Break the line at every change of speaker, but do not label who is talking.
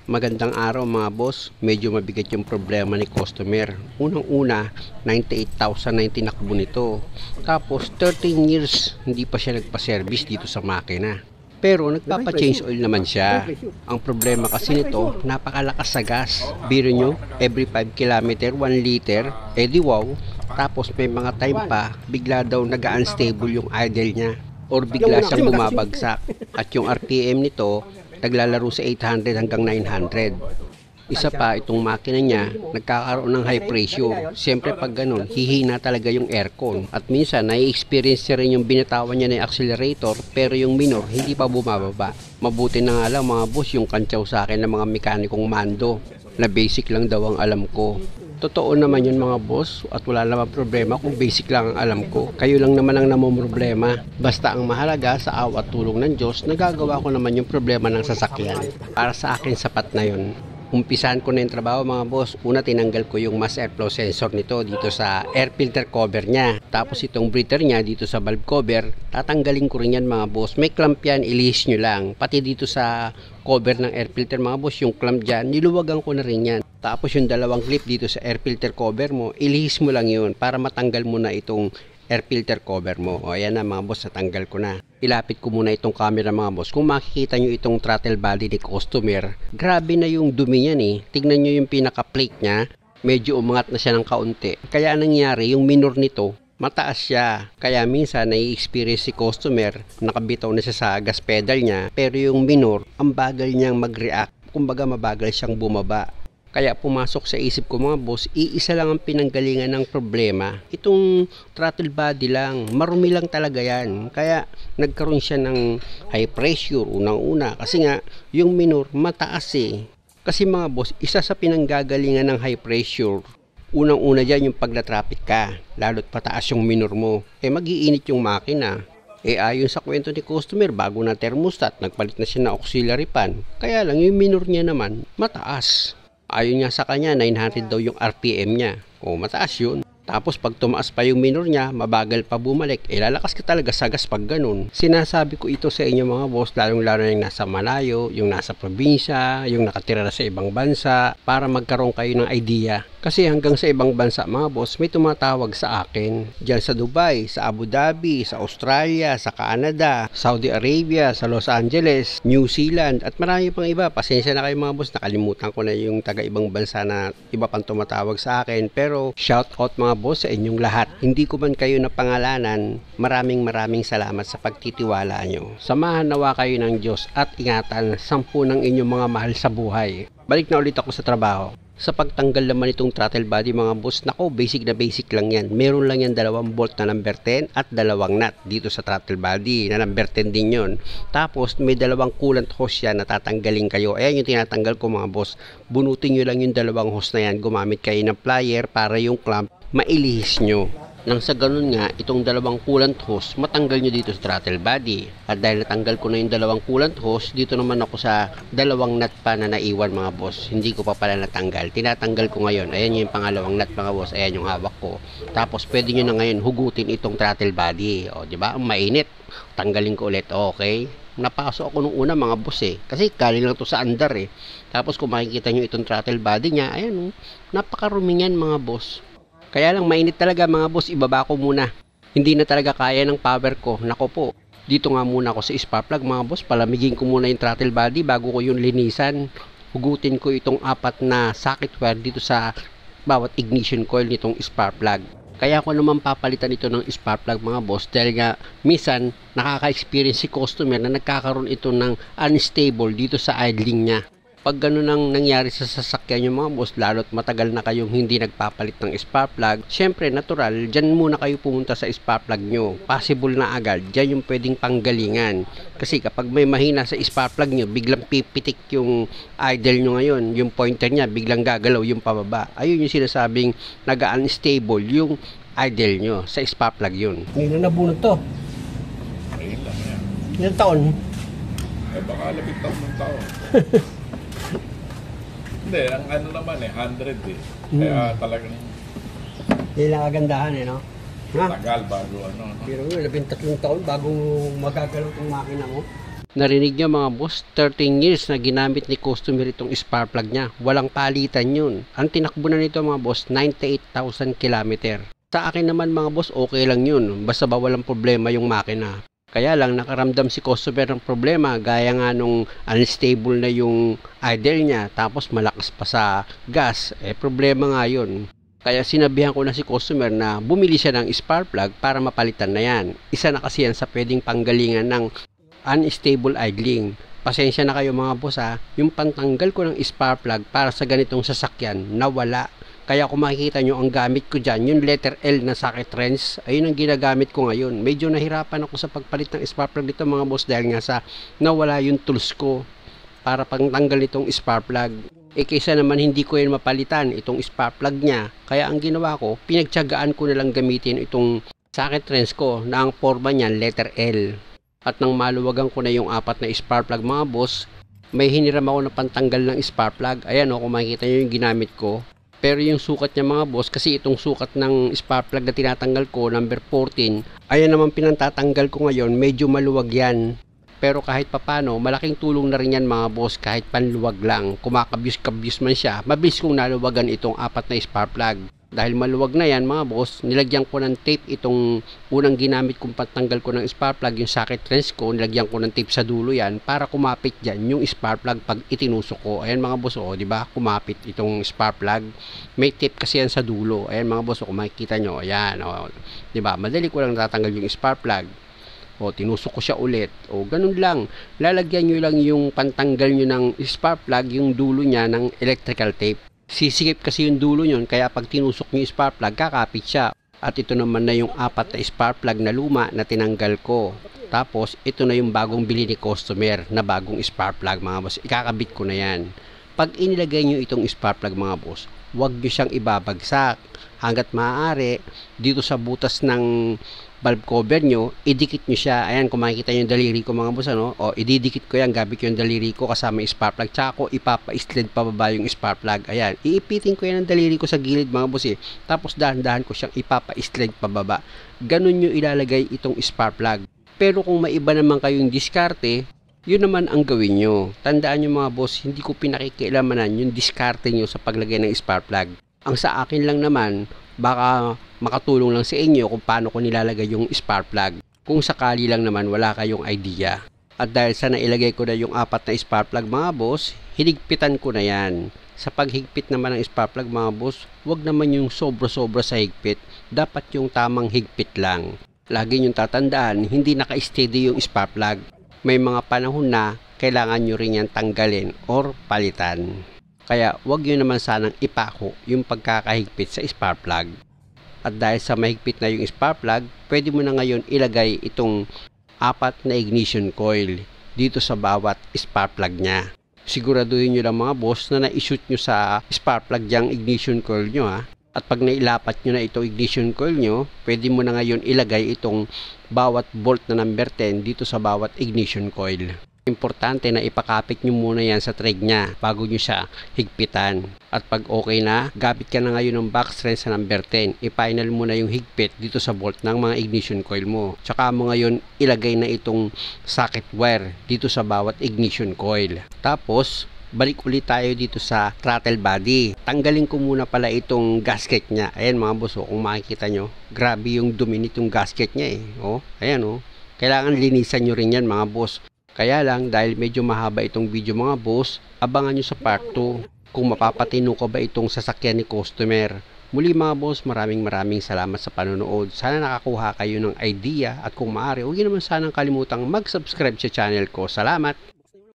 Magandang araw mga boss, medyo mabigat yung problema ni customer. Unang-una, 98,000 na yung tinakbo nito. Tapos 13 years hindi pa siya nagpa-service dito sa makina. Pero nagpapa-change oil naman siya. Ang problema kasi nito, napakalakas sa gas. Biro nyo, every 5 km, 1 liter, edi wow. Tapos may mga time pa, bigla daw nag-unstable yung idle niya. Or bigla siyang bumabagsak. At yung RPM nito, naglalaro sa 800 hanggang 900. Isa pa, itong makina niya, nagkakaroon ng high pressure. Siyempre pag ganun, hihina talaga yung aircon. At minsan, nai-experience niya rin yung binatawan niya ng accelerator, pero yung minor, hindi pa bumababa. Mabuti na nga lang mga boss, yung kantsaw sa akin ng mga mekanikong mando, na basic lang daw ang alam ko. Totoo naman yun mga boss at wala naman problema kung basic lang ang alam ko. Kayo lang naman ang namomroblema. Basta ang mahalaga sa awa at tulong ng Diyos, nagagawa ko naman yung problema ng sasakyan. Para sa akin sapat na yun. Umpisahan ko na yung trabaho mga boss. Una, tinanggal ko yung mass airflow sensor nito dito sa air filter cover niya. Tapos itong breather niya dito sa valve cover, tatanggalin ko rin yan mga boss. May clamp yan, ilihis nyo lang. Pati dito sa cover ng air filter mga boss, yung clamp dyan, niluwagan ko na rin yan. Tapos yung dalawang clip dito sa air filter cover mo, ilihis mo lang yun para matanggal mo na itong air filter cover mo. O ayan na mga boss, natanggal ko na. Ilapit ko muna itong camera mga boss. Kung makikita nyo itong throttle body ni customer, grabe na yung dumi niyan eh. Tignan nyo yung pinaka plate niya, medyo umangat na siya ng kaunti. Kaya nangyari, yung minor nito, mataas siya. Kaya minsan nai-experience si customer, nakabitaw na siya sa gas pedal niya, pero yung minor, ang bagal niyang mag-react. Kumbaga mabagal siyang bumaba. Kaya pumasok sa isip ko mga boss, iisa lang ang pinanggalingan ng problema. Itong throttle body lang, marumi lang talaga yan. Kaya nagkaroon siya ng high pressure unang-una. Kasi nga, yung minor mataas eh. Kasi mga boss, isa sa pinanggagalingan ng high pressure, unang-una dyan yung pag na-traffic ka, lalo't pataas yung minor mo, mag-iinit yung makina. Ayon sa kwento ni customer, bago na thermostat, nagpalit na siya ng auxiliary fan. Kaya lang yung minor niya naman, mataas. Ayon nga sa kanya, 900 daw yung RPM niya. O mataas yun. Tapos pag tumaas pa yung minor niya, mabagal pa bumalik. Lalakas ka talaga sa gas pag ganun. Sinasabi ko ito sa inyo mga boss, lalong-lalo na yung nasa malayo, yung nasa probinsya, yung nakatira na sa ibang bansa, para magkaroon kayo ng idea. Kasi hanggang sa ibang bansa mga boss, may tumatawag sa akin. Diyan sa Dubai, sa Abu Dhabi, sa Australia, sa Canada, Saudi Arabia, sa Los Angeles, New Zealand, at marami pang iba. Pasensya na kayo mga boss, nakalimutan ko na yung taga-ibang bansa na iba pang tumatawag sa akin. Pero shout out mga boss sa inyong lahat. Hindi ko man kayo napangalanan, maraming salamat sa pagtitiwala nyo. Samahan nawa kayo ng Diyos at ingatan 10 ng inyong mga mahal sa buhay. Balik na ulit ako sa trabaho. Sa pagtanggal naman itong throttle body mga boss, nako basic na basic lang yan. Meron lang yan 2 bolt na number 10 at 2 nut dito sa throttle body na number 10 din yon. Tapos may 2 coolant hose yan na tatanggalin kayo. Ayan yung tinatanggal ko mga boss. Bunutin nyo lang yung 2 hose na yan. Gumamit kayo ng plier para yung clamp mailihis nyo. Nang sa ganun nga, itong 2 coolant hose, matanggal nyo dito sa throttle body. At dahil natanggal ko na yung 2 coolant hose, dito naman ako sa 2 nut pa na naiwan mga boss. Hindi ko pa pala natanggal. Tinatanggal ko ngayon. Ayan yung pangalawang nut mga boss. Ayan yung hawak ko. Tapos pwede nyo na ngayon hugutin itong throttle body. O, diba? Ang mainit. Tanggalin ko ulit. Okay. Napasok ako nung una mga boss eh. Kasi galing lang to sa andar eh. Tapos kung makikita nyo itong throttle body niya, ayan napakarumi yan mga boss. Kaya lang mainit talaga mga boss, ibaba ko muna. Hindi na talaga kaya ng power ko. Nako po, dito nga muna ako sa spark plug mga boss. Palamigin ko muna yung throttle body bago ko yung linisan. Hugutin ko itong 4 na socket wire dito sa bawat ignition coil nitong spark plug. Kaya ako naman papalitan ito ng spark plug mga boss dahil nga minsan nakaka-experience si customer na nagkakaroon ito ng unstable dito sa idling niya. Pag gano'n ang nangyari sa sasakyan nyo mga boss, lalo't matagal na kayong hindi nagpapalit ng spark plug, syempre natural, dyan muna kayo pumunta sa spark plug nyo. Possible na agad, dyan yung pwedeng panggalingan. Kasi kapag may mahina sa spark plug nyo, biglang pipitik yung idle nyo ngayon, yung pointer nya, biglang gagalaw yung pababa. Ayun yung sinasabing nag-unstable yung idle nyo sa spark plug yun. Ngayon na nabunod to.
Ayun lang yan.
Ilang taon?
Baka 10 taon ng taon. Hindi, ang ano naman 100 eh. Kaya talagang
Yan lang kagandahan no? Ha?
tagal bago ano.
Pero yun, 13 taon bago magagalaw itong makina mo. Narinig nyo mga boss, 13 years na ginamit ni customer itong spark plug niya. Walang palitan yun. Ang tinakbo na nito mga boss, 98,000 kilometer. Sa akin naman mga boss, okay lang yun. Basta ba walang problema yung makina. Kaya lang nakaramdam si customer ng problema gaya nga nung unstable na yung idle niya tapos malakas pa sa gas. Problema nga yun. Kaya sinabihan ko na si customer na bumili siya ng spark plug para mapalitan na yan. Isa na kasi yan sa pwedeng panggalingan ng unstable idling. Pasensya na kayo mga boss ha, yung pantanggal ko ng spark plug para sa ganitong sasakyan nawala. Kaya kung makikita nyo ang gamit ko dyan, yung letter L na socket wrench, ayun ang ginagamit ko ngayon. Medyo nahirapan ako sa pagpalit ng spark plug dito mga boss dahil nga sa nawala yung tools ko para pangtanggal itong spark plug. Kaysa naman hindi ko yun mapalitan itong spark plug niya. Kaya ang ginawa ko, pinagtiyagaan ko na lang gamitin itong socket wrench ko na ang forma niyan letter L. At nang maluwagan ko na yung apat na spark plug mga boss, may hiniram ako na pantanggal ng spark plug. Ayan o, kung makikita nyo yung ginamit ko. Pero yung sukat niya mga boss, kasi itong sukat ng spark plug na tinatanggal ko, number 14, ayan naman pinantatanggal ko ngayon, medyo maluwag yan. Pero kahit papano, malaking tulong na rin yan mga boss, kahit panluwag lang. Kumakabyus-kabyus man siya, mabilis kong naluwagan itong apat na spark plug. Dahil maluwag na yan mga boss, nilagyan ko ng tape itong unang ginamit kong pantanggal ko ng spark plug, yung socket wrench ko, nilagyan ko ng tape sa dulo yan para kumapit dyan yung spark plug pag itinusok ko. Ayan mga boss, di ba? Kumapit itong spark plug. May tape kasi yan sa dulo. Ayan mga boss, kung makikita nyo, ayan, di ba? Madali ko lang tatanggal yung spark plug. Tinusok ko siya ulit. Ganun lang. Lalagyan nyo lang yung pantanggal nyo ng spark plug, yung dulo niya ng electrical tape. Sisikip kasi yung dulo nyon, kaya pag tinusok nyo yung spark plug, kakapit siya. At ito naman na yung apat na spark plug na luma na tinanggal ko. Tapos, ito na yung bagong bili ni customer na bagong spark plug mga boss. Ikakabit ko na yan. Pag inilagay nyo itong spark plug mga boss, huwag nyo siyang ibabagsak. Hanggat maaari, dito sa butas ng valve cover nyo, idikit nyo siya. Ayan, kung makikita nyo yung daliri ko mga boss, ididikit ko yan, gamit ko yung daliri ko kasama yung spark plug. Tsaka ko ipapa-slide pababa yung spark plug. Ayan, iipitin ko yan ang daliri ko sa gilid mga boss Tapos dahan-dahan ko siyang ipapa-slide pababa. Ganun nyo ilalagay itong spark plug. Pero kung maiba naman kayong diskarte, yun naman ang gawin nyo. Tandaan nyo mga boss, hindi ko pinakikialamanan yung diskarte nyo sa paglagay ng spark plug. Ang sa akin lang naman, baka makatulong lang sa inyo kung paano ko nilalagay yung spark plug. Kung sakali lang naman wala kayong idea. At dahil sa nailagay ko na yung apat na spark plug mga boss, hinigpitan ko na yan. Sa paghigpit naman ng spark plug mga boss, wag naman yung sobra-sobra sa higpit. Dapat yung tamang higpit lang. Lagi nyong tatandaan, hindi naka-steady yung spark plug. May mga panahon na kailangan nyo rin yan tanggalin or palitan. Kaya wag nyo naman sanang ipako yung pagkakahigpit sa spark plug. At dahil sa mahigpit na yung spark plug, pwede mo na ngayon ilagay itong apat na ignition coil dito sa bawat spark plug niya. Siguraduhin nyo lang mga boss na na-shoot nyo sa spark plug yung ignition coil nyo At pag nailapat nyo na itong ignition coil nyo, pwede mo na ngayon ilagay itong bawat bolt na number 10 dito sa bawat ignition coil. Importante na ipakapit nyo muna yan sa thread nya bago nyo siya higpitan. At pag okay na, gamit ka na ngayon ng box wrench sa number 10. I-final mo na yung higpit dito sa bolt ng mga ignition coil mo. Tsaka mo ngayon ilagay na itong socket wire dito sa bawat ignition coil. Tapos, balik ulit tayo dito sa throttle body. Tanggalin ko muna pala itong gasket nya. Ayan mga boss, kung makikita nyo, grabe yung dumi nitong gasket nya Ayan Kailangan linisan nyo rin yan mga boss. Kaya lang, dahil medyo mahaba itong video mga boss, abangan nyo sa part 2 kung mapapatino ko ba itong sasakyan ni customer. Muli mga boss, maraming salamat sa panonood. Sana nakakuha kayo ng idea at kung maaari, huwag nyo naman sanang kalimutang mag-subscribe sa channel ko. Salamat!